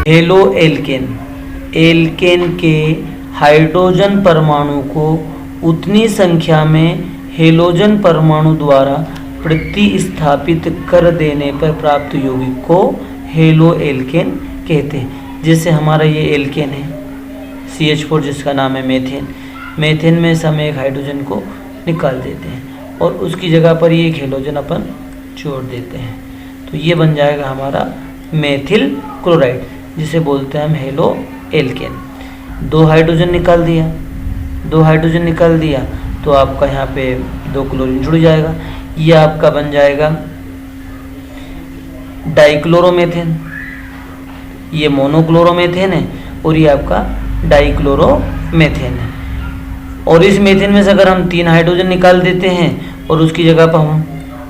Halo alkane, alkene के hydrogen परमाणु को उतनी संख्या में हेलोजन परमाणु द्वारा प्रतिस्थापित कर देने पर प्राप्त यौगिक को हेलो एल्केन कहते हैं। जैसे हमारा ये एल्केन है CH4 जिसका नाम है मेथेन, मेथेन में से हम एक हाइड्रोजन को निकाल देते हैं और उसकी जगह पर ये एक हेलोजन अपन जोड़ देते हैं, तो ये बन जाएगा हमारा मेथिल क्लोराइड, जिसे बोलते हैं हम हेलो एल्केन। दो हाइड्रोजन निकाल दिया तो आपका यहाँ पे 2 क्लोरीन जुड़ जाएगा, ये आपका बन जाएगा डाइक्लोरोमेथेन। ये मोनोक्लोरोमेथेन है और ये आपका डाइक्लोरोमेथेन है। और इस मेथेन में से अगर हम 3 हाइड्रोजन निकाल देते हैं और उसकी जगह पर हम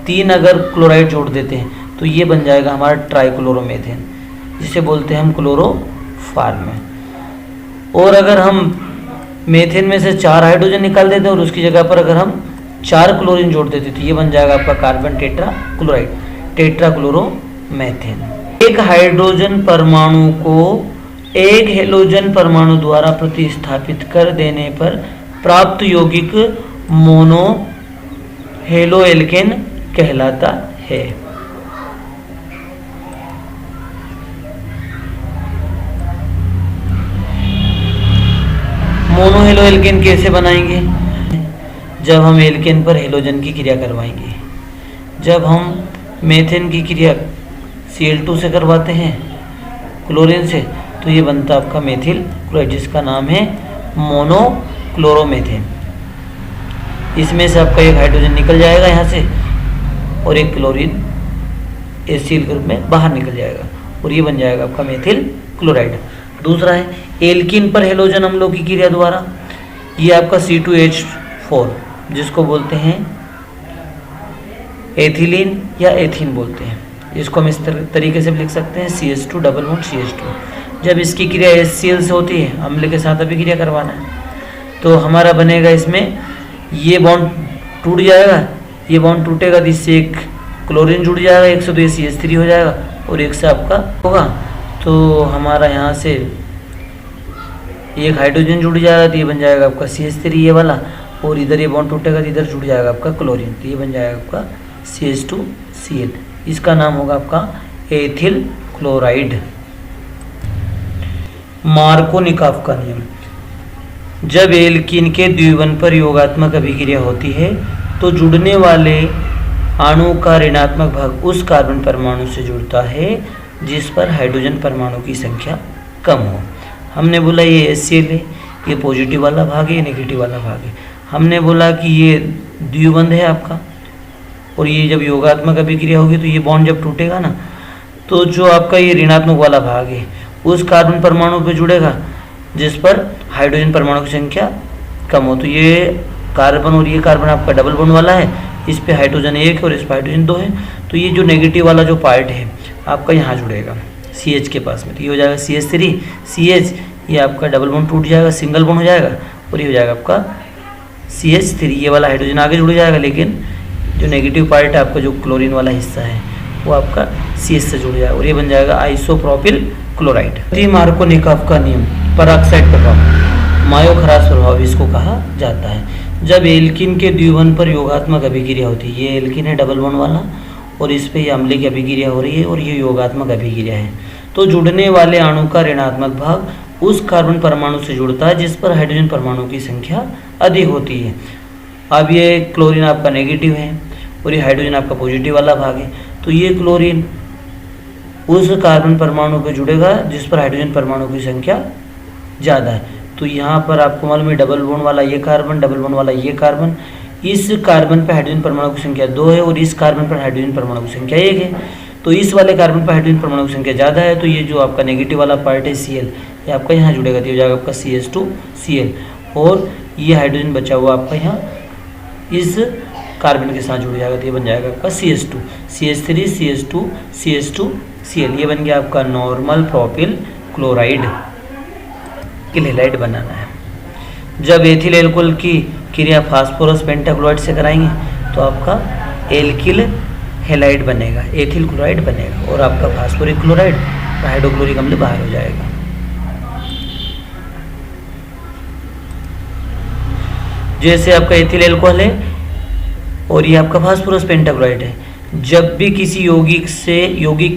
3 अगर क्लोराइड जोड़ देते हैं तो ये बन जाएगा हमारा ट्राइक्लोरोमेथेन, जिसे बोलते हैं हम क्लोरोफॉर्म। और अगर हम मेथेन में से 4 हाइड्रोजन निकाल देते हैं और उसकी जगह पर अगर हम 4 क्लोरीन जोड़ देते तो ये बन जाएगा आपका कार्बन टेट्रा क्लोराइड, टेट्राक्लोरोमेथेन। एक हाइड्रोजन परमाणु को एक हेलोजन परमाणु द्वारा प्रतिस्थापित कर देने पर प्राप्त यौगिक मोनो हेलो एल्केन कहलाता है। मोनो हेलो एल्केन कैसे बनाएंगे? जब हम एल्केन पर हेलोजन की क्रिया करवाएंगे। जब हम मेथेन की क्रिया Cl2 से करवाते हैं क्लोरीन से, तो ये बनता है आपका मेथिल क्लोराइड, जिसका नाम है मोनोक्लोरोमेथेन। इसमें से आपका एक हाइड्रोजन निकल जाएगा यहाँ से और एक क्लोरीन HCl के रूप में बाहर निकल जाएगा और ये बन जाएगा आपका मेथिल क्लोराइड। दूसरा है एल्कीन पर हेलोजन अम्लों की क्रिया द्वारा, ये आपका C2H4 जिसको बोलते हैं एथिलीन या एथीन बोलते हैं। इसको हम इस तरीके से भी लिख सकते हैं CH2 डबल बॉन्ड CH2। जब इसकी क्रिया HCl से होती है, अम्ल के साथ अभी क्रिया करवाना है, तो हमारा बनेगा इसमें ये बॉन्ड टूट जाएगा, ये बॉन्ड टूटेगा तो इससे एक क्लोरीन जुड़ जाएगा, एक से तो ये CH3 हो जाएगा और एक से आपका होगा, तो हमारा यहाँ से एक हाइड्रोजन जुड़ जाएगा तो ये बन जाएगा आपका CH3 ये वाला, और इधर ये बॉन्ड टूटेगा तो इधर जुड़ जाएगा आपका क्लोरीन, तो ये बन जाएगा आपका CH2Cl। इसका नाम होगा आपका एथिल क्लोराइड। मार्कोनिकॉफ का नियम, जब एल्कीन के द्विबंध पर योगात्मक अभिक्रिया होती है तो जुड़ने वाले अणु का ऋणात्मक भाग उस कार्बन परमाणु से जुड़ता है जिस पर हाइड्रोजन परमाणु की संख्या कम हो। हमने बोला ये HCl है, ये पॉजिटिव वाला भाग है, ये नेगेटिव वाला भाग है। हमने बोला कि ये द्विबंध है आपका, और ये जब योगात्मक अभिक्रिया होगी तो ये बॉन्ड जब टूटेगा ना, तो जो आपका ये ऋणात्मक वाला भाग है उस कार्बन परमाणु पे जुड़ेगा जिस पर हाइड्रोजन परमाणु की संख्या कम हो। तो ये कार्बन और ये कार्बन आपका डबल बॉन्ड वाला है, इस पे हाइड्रोजन 1 है और इस पर हाइड्रोजन 2 है, तो ये जो नेगेटिव वाला जो पार्ट है आपका यहाँ जुड़ेगा CH के पास में, तो ये हो जाएगा CH3 CH, ये आपका डबल बॉन्ड टूट जाएगा, सिंगल बॉन्ड हो जाएगा और ये हो जाएगा आपका CH3, ये वाला हाइड्रोजन आगे जुड़ जाएगा, लेकिन जो नेगेटिव पार्ट है आपका जो क्लोरीन वाला हिस्सा है वो आपका CH से जुड़ जाएगा और ये बन जाएगा आइसोप्रोपिल क्लोराइड। मार्कोनिकॉफ का नियम, पराक्साइड प्रभाव, मायोखरास प्रभाव इसको कहा जाता है। जब एल्कीन के द्विबंध पर योगात्मक अभिक्रिया होती है, ये एल्कीन है डबल बॉन्ड वाला और इस पे ये अम्ल की अभिक्रिया हो रही है और ये योगात्मक अभिक्रिया है, तो जुड़ने वाले अणु का ऋणात्मक भाग उस कार्बन परमाणु से जुड़ता है जिस पर हाइड्रोजन परमाणु की संख्या अधिक होती है। अब ये क्लोरीन आपका नेगेटिव है और ये हाइड्रोजन आपका पॉजिटिव वाला भाग है, तो ये क्लोरीन उस कार्बन परमाणु पे जुड़ेगा जिस पर हाइड्रोजन परमाणु की संख्या ज़्यादा है। तो यहाँ पर आपको मालूम है डबल बॉन्ड वाला ये कार्बन, डबल बॉन्ड वाला ये कार्बन, इस कार्बन पर हाइड्रोजन परमाणु की संख्या 2 है और इस कार्बन पर हाइड्रोजन परमाणु की संख्या 1 है, तो इस वाले कार्बन पर हाइड्रोजन परमाणु की संख्या ज़्यादा है, तो ये जो आपका नेगेटिव वाला पार्ट है Cl, ये आपका यहाँ जुड़ेगा, तो ये हो जाएगा आपका CH2Cl, और ये हाइड्रोजन बचा हुआ आपका यहाँ इस कार्बन के साथ जुड़ जाएगा, तो ये बन जाएगा आपका CH2 CH3 CH2 CH2Cl, ये बन गया आपका नॉर्मल प्रोपिल क्लोराइड। हैलाइड बनाना है, जब एथिल एल्कोहल की क्रिया फास्फोरस पेंटाक्लोराइड से कराएंगे तो आपका एल्किल हैलाइड बनेगा, एथिल क्लोराइड बनेगा और आपका फास्फोरिक क्लोराइड हाइड्रोक्लोरिक अम्ल बाहर हो जाएगा। जैसे आपका एथिल अल्कोहल है और ये आपका फास्फोरस पेंटाक्लोराइड है। जब भी किसी यौगिक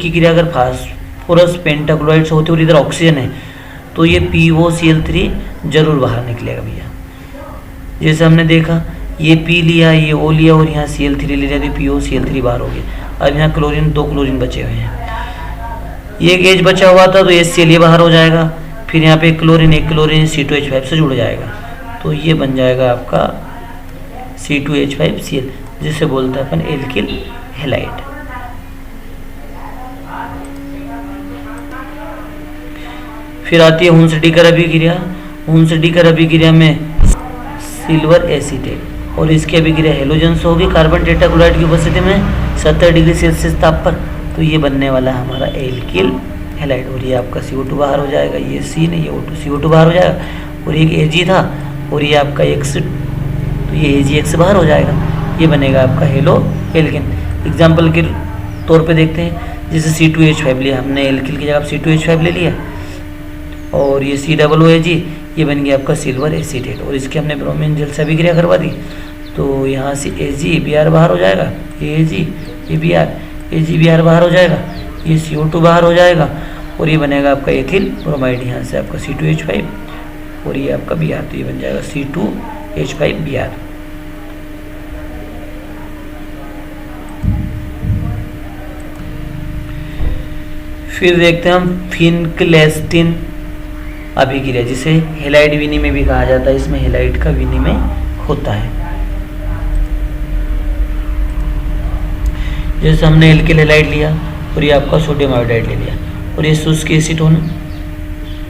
की क्रिया अगर फास्फोरस पेंटाक्लोराइड से होती है और इधर ऑक्सीजन है तो ये POCl3 जरूर बाहर निकलेगा भैया। जैसे हमने देखा ये P लिया, ये O लिया और यहाँ Cl3 ले लिया तो POCl3 बाहर हो गया। अब यहाँ क्लोरीन, 2 क्लोरीन बचे हुए हैं। ये एक H बचा हुआ था तो HCl ये बाहर हो जाएगा। फिर यहाँ पे एक क्लोरीन C2H5 से जुड़ जाएगा तो ये बन जाएगा आपका C2H5Cl, जिसे बोलते हैं अपन एल्किल हैलाइड। फिर आती है हुंसडी-कर अभिक्रिया। हुंसडी-कर अभिक्रिया में सिल्वर एसीटेट और इसकी अभिक्रिया हेलोजन से होगी कार्बन टेट्राक्लोराइड की उपस्थिति में 70 डिग्री सेल्सियस ताप पर। तो ये बनने वाला है हमारा एल्किल हैलाइड और ये आपका CO2 बाहर हो जाएगा। ये C नहीं, ये O2 CO2 बाहर हो जाएगा और एक Ag था और ये आपका X, तो ये AgX बाहर हो जाएगा। ये बनेगा आपका हेलो एल्किन। एग्जाम्पल के तौर पे देखते हैं, जैसे C2H5 लिया हमने, एल्किल की जगह C2H5 ले लिया और ये COOH, ये बन गया आपका सिल्वर एसीटेट और इसके हमने ब्रोमीन जल से अभिक्रिया करवा दी तो यहाँ से AgBr बाहर हो जाएगा, AgBr बाहर हो जाएगा, ये CO2 बाहर हो जाएगा और ये बनेगा आपका एथिल ब्रोमाइड। यहाँ से आपका C2H5 और ये आपका Br, तो ये बन जाएगा C2H5Br। फिर देखते हैं हम फिनक्लेस्टिन अभिक्रिया, जिसे हेलाइड विनिमय में भी कहा जाता है। इसमें हेलाइड का विनिमय होता है। जैसे हमने एल्किल हैलाइड लिया और ये आपका सोडियम आयोडाइड ले लिया और ये शुष्क एसीटोन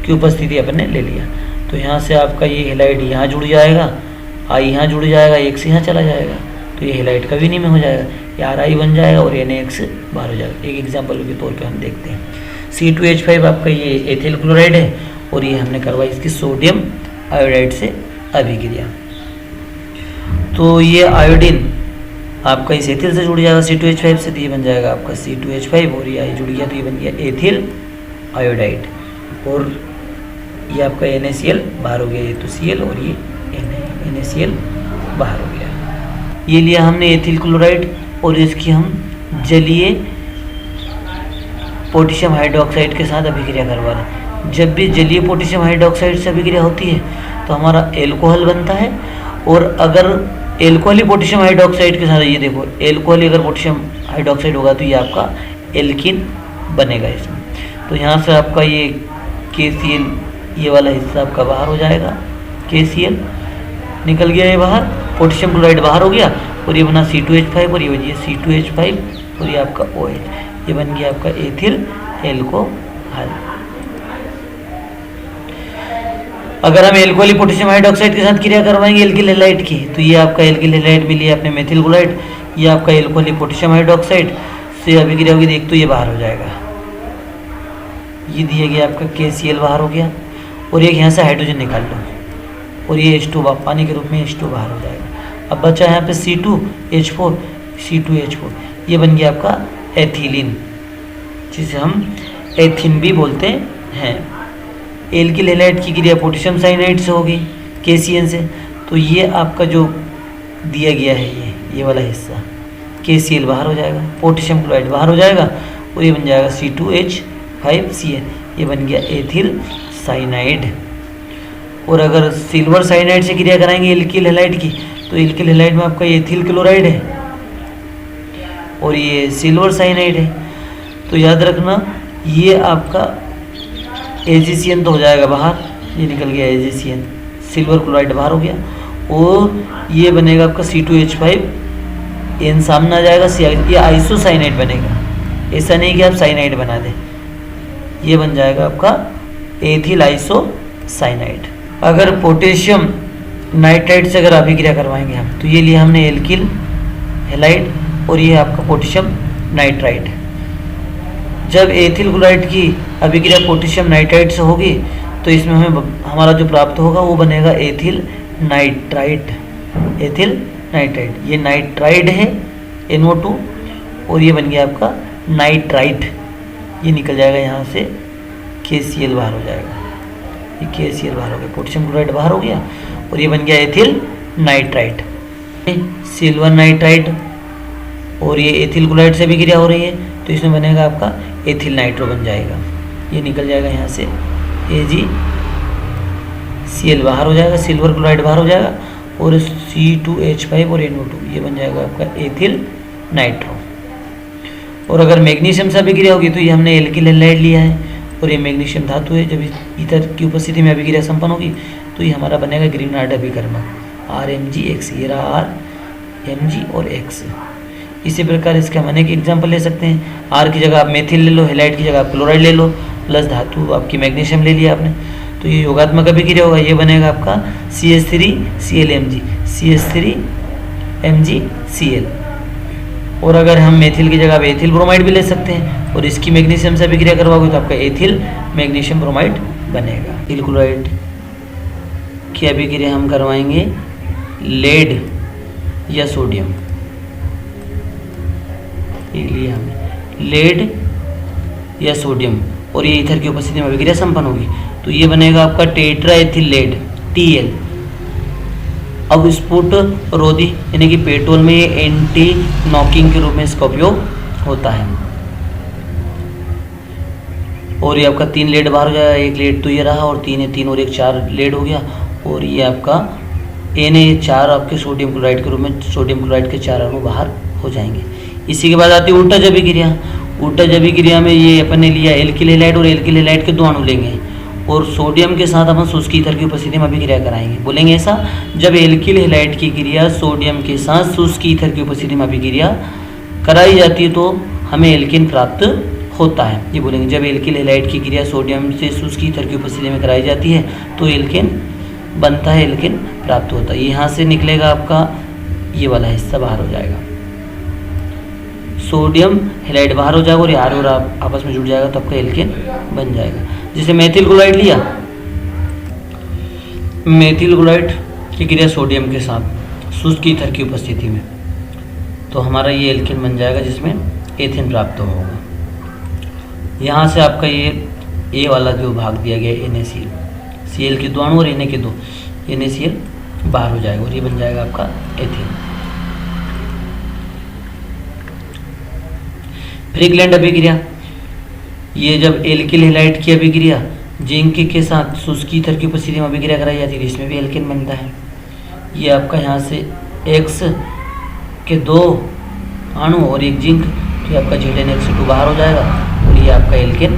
की उपस्थिति अपन ने ले लिया तो यहाँ से आपका ये हेलाइड यहाँ जुड़ जाएगा, I यहाँ जुड़ जाएगा, X यहाँ चला जाएगा तो ये हेलाइड का विनिमय हो जाएगा। ये RI बन जाएगा और NaX बाहर हो जाएगा। एक एग्जाम्पल के तौर पे हम देखते हैं, C2H5 आपका ये एथिल क्लोराइड है और ये हमने करवाई इसकी सोडियम आयोडाइड से अभिक्रिया। तो ये आयोडीन आपका इस एथिल से जुड़ जाएगा C2H5 से, तो ये बन जाएगा आपका C2H5 और ये I जुड़ गया तो ये बन गया एथिल आयोडाइड और ये आपका NaCl बाहर हो गया, ये तो Cl और ये NaCl बाहर हो गया। ये लिया हमने एथिल क्लोराइड और इसकी हम जलीय पोटेशियम हाइड्रोक्साइड के साथ अभिक्रिया करवा रहे हैं। जब भी जलीय पोटेशियम हाइड्रोक्साइड से अभिक्रिया होती है तो हमारा एल्कोहल बनता है और अगर एल्कोहली पोटेशियम हाइड्रोक्साइड के साथ, ये देखो एल्कोहली अगर पोटेशियम हाइड्रोक्साइड होगा तो ये आपका एल्किन बनेगा इसमें। तो यहाँ से आपका ये KCl, ये वाला हिस्सा आपका बाहर हो जाएगा, KCl निकल गया ये बाहर, पोटेशियम क्लोराइड बाहर हो गया और ये बना C2H5 और ये बनिए C2H5 और ये आपका OH, ये बन गया आपका एथिल एल्कोहल। अगर हम एल्कोहली पोटेशियम हाइड्रोक्साइड के साथ क्रिया करवाएंगे एल्किल हैलाइड की तो ये आपका एल्किल हैलाइड में लिया अपने मेथिल क्लोराइड, ये आपका एल्कोहली पोटेशियम हाइड्रोक्साइड से अभिक्रिया होगी, एक तो ये बाहर हो जाएगा, ये दिया गया आपका KCl बाहर हो गया और एक यहाँ से हाइड्रोजन निकाल लो और ये H2 पानी के रूप में H2 बाहर हो जाएगा। अब बचा यहाँ पे C2H4, ये बन गया आपका एथिलीन, जिसे हम एथिन भी बोलते हैं। एल्किल हैलाइड की क्रिया पोटेशियम साइनाइड से होगी KCN से, तो ये आपका जो दिया गया है ये वाला हिस्सा KCl बाहर हो जाएगा, पोटेशियम क्लोराइड बाहर हो जाएगा और ये बन जाएगा C2H5Cl, ये बन गया एथिल साइनाइड। और अगर सिल्वर साइनाइड से क्रिया कराएंगे एल्किल हैलाइड की तो एल्किल हैलाइड में आपका एथिल क्लोराइड है और ये सिल्वर साइनाइड है। तो याद रखना ये आपका AgCN तो हो जाएगा बाहर, ये निकल गया AgCN, सिल्वर क्लोराइड बाहर हो गया और ये बनेगा आपका C2H5N सामने आ जाएगा, ये आइसोसाइनाइड बनेगा। ऐसा नहीं कि आप साइनाइड बना दें, ये बन जाएगा आपका एथिल आइसोसाइनाइड। अगर पोटेशियम नाइट्राइड से अगर अभिक्रिया करवाएंगे हम तो ये लिया हमने एल्किल हैलाइड और ये आपका पोटेशियम नाइट्राइड। जब एथिल क्लोराइड की अभिक्रिया पोटेशियम नाइट्राइड से होगी तो इसमें हमें हमारा जो प्राप्त होगा वो बनेगा एथिल नाइट्राइड, एथिल नाइट्राइड। ये नाइट्राइड है NO2 और ये बन गया आपका नाइट्राइट, ये निकल जाएगा यहाँ से, KCl बाहर हो जाएगा, ये KCl बाहर हो गया, पोटेशियम क्लोराइड बाहर हो गया और ये बन गया एथिल नाइट्राइट, सिल्वर नाइट्राइट। और ये एथिल क्लोराइड से अभिक्रिया हो रही है तो इसमें बनेगा आपका एथिल नाइट्रो बन जाएगा, ये निकल जाएगा यहाँ से, AgCl बाहर हो जाएगा, सिल्वर क्लोराइड बाहर हो जाएगा और C2H5 और NO2 ये बन जाएगा आपका एथिल नाइट्रो। और अगर मैग्नीशियम से अभिक्रिया होगी तो ये हमने एल्किल हैलाइड लिया है और ये मैग्नीशियम धातु है, जब ईथर की उपस्थिति में अभिक्रिया संपन्न होगी तो ये हमारा बनेगा ग्रीनार्ड अभिकर्मक RMgX, ये रहा RMg और X। इसी प्रकार इसके हम अनेक एग्जाम्पल ले सकते हैं। R की जगह आप मेथिल ले लो, हैलाइड की जगह आप क्लोराइड ले लो, प्लस धातु आपकी मैग्नीशियम ले लिया आपने, तो ये योगात्मक अभिक्रिया होगा, ये बनेगा आपका CH3Cl CH3MgCl। और अगर हम मेथिल की जगह आप एथिल ब्रोमाइड भी ले सकते हैं और इसकी मैग्नीशियम से अभिक्रिया करवाओगे तो आपका एथिल मैग्नीशियम ब्रोमाइड बनेगा। एथिल क्लोराइड की अभिक्रिया हम करवाएंगे लेड या सोडियम, ये लिया हमने लेड या सोडियम और ये ईथर की उपस्थिति में अभिक्रिया संपन्न होगी तो ये बनेगा आपका टेट्रा एथिल लेड TL। अब स्फुट रोधी यानी कि पेट्रोल में ये एंटी नॉकिंग के रूप में इसका उपयोग होता है। और ये आपका 3 लेड बाहर हो जाएगा, एक लेड तो ये रहा और 3 है, 3 और 1 4 लेड हो गया और ये आपका Na4 आपके सोडियम क्लोराइड के रूप में, सोडियम क्लोराइड के 4 अणु बाहर हो जाएंगे। इसी के बाद आती है उल्टा अभिक्रिया। उल्टा अभिक्रिया में ये अपन ने लिया एल्किल हैलाइड और एल्किल हैलाइड के 2 अणु लेंगे और सोडियम के साथ अपन शुष्क ईथर की उपस्थिति में अभिक्रिया कराएंगे। बोलेंगे ऐसा, जब एल्किल हैलाइड की क्रिया सोडियम के साथ शुष्क ईथर की उपस्थिति में अभिक्रिया कराई जाती है तो हमें एल्किन प्राप्त होता है। ये बोलेंगे जब एल्किल हैलाइड की क्रिया सोडियम से शुष्क ईथर की उपस्थिति में कराई जाती है तो एल्किन बनता है, एल्किन प्राप्त होता है। यहाँ से निकलेगा आपका ये वाला हिस्सा बाहर हो जाएगा, सोडियम हैलाइड बाहर हो जाएगा और ये R और आपस में जुड़ जाएगा तो आपका एल्केन बन जाएगा। जैसे मेथिल क्लोराइड लिया, मेथिल क्लोराइड की क्रिया सोडियम के साथ शुष्क ईथर की उपस्थिति में तो हमारा ये एल्केन बन जाएगा जिसमें एथेन प्राप्त होगा। यहाँ से आपका ये वाला जो भाग दिया गया NaCl, Cl के 2 अणु और Na के 2, NaCl बाहर हो जाएगा और ये बन जाएगा आपका एथेन। फ्रिकलैंड अभिक्रिया, ये जब एल्किल हैलाइड की अभिक्रिया जिंक के साथ शुष्क ईथर की उपस्थिति में अभिक्रिया कराई जाती है इसमें भी एल्केन बनता है। ये आपका यहाँ से X के 2 अणु और एक जिंक तो आपका ZnX2 बाहर हो जाएगा और ये आपका एल्केन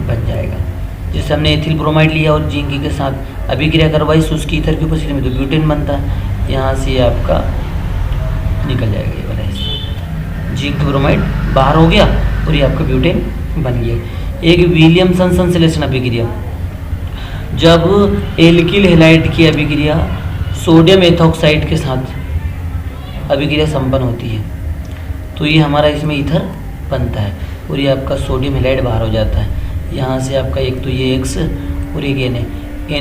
बन जाएगा। जैसे हमने एथिल ब्रोमाइड लिया और जिंक के साथ अभिक्रिया करवाई शुष्क ईथर की उपस्थिति में तो ब्यूटेन बनता है। यहाँ से आपका निकल जाएगा ये वाला हिस्सा, जिंक ब्रोमाइड बाहर हो गया और ये आपका ब्यूटेन बन गया। एक विलियमसन संश्लेषण अभिक्रिया, जब एल्किल हैलाइड की अभिक्रिया सोडियम एथॉक्साइड के साथ अभिक्रिया संपन्न होती है तो ये हमारा इसमें ईथर बनता है और ये आपका सोडियम हैलाइड बाहर हो जाता है। यहाँ से आपका एक तो ये X और एक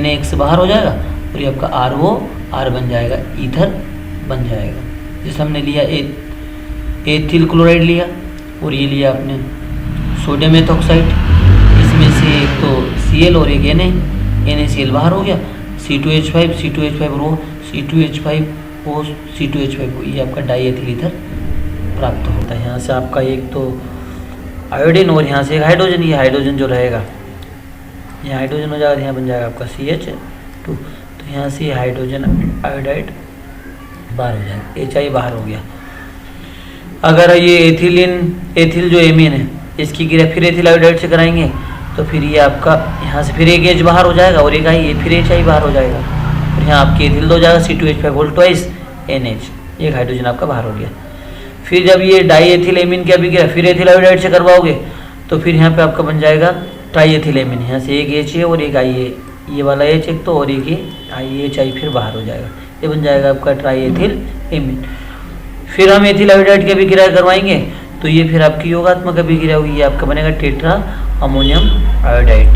NaX बाहर हो जाएगा और ये आपका RO R बन जाएगा, ईथर बन जाएगा। जैसे हमने लिया एथिल क्लोराइड लिया और ये लिया आपने सोडियम एथॉक्साइड, इसमें से एक तो Cl और एक NaCl बाहर हो गया, C2H5 रो C2H5O C2H5O, ये आपका डाई एथिल ईथर प्राप्त होता है। यहाँ से आपका एक तो आयोडीन और यहाँ से एक हाइड्रोजन, ये हाइड्रोजन जो रहेगा यहाँ हाइड्रोजन हो जाएगा, यहाँ बन जाएगा आपका CH2 तो यहाँ से हाइड्रोजन आयोडाइड बाहर हो जाएगा, HI बाहर हो गया। अगर ये एथिल जो एमीन है इसकी क्रिया फिर एथिल आयोडाइड से कराएंगे तो फिर ये आपका यहाँ से फिर एक H बाहर हो जाएगा और एक I फिर HI बाहर हो जाएगा और यहाँ आपके एथिल दो जाएगा C2H5 ट्वाइस NH, एक हाइड्रोजन आपका बाहर हो गया। फिर जब ये डाई एथिल एमीन की अभिक्रिया फिर एथिल आयोडाइड से करवाओगे तो फिर यहाँ पे आपका बन जाएगा ट्राई एथिल एमीन, यहाँ से एक H है और एक I है, ये वाला H एक तो और एक HI फिर बाहर हो जाएगा, ये बन जाएगा आपका ट्राई एथिल एमीन। फिर हम एथिल आयोडाइड की अभिक्रिया करवाएंगे तो ये फिर आपकी योगात्मक अभिक्रिया हुई, ये आपका बनेगा टेट्रा अमोनियम आयोडाइड।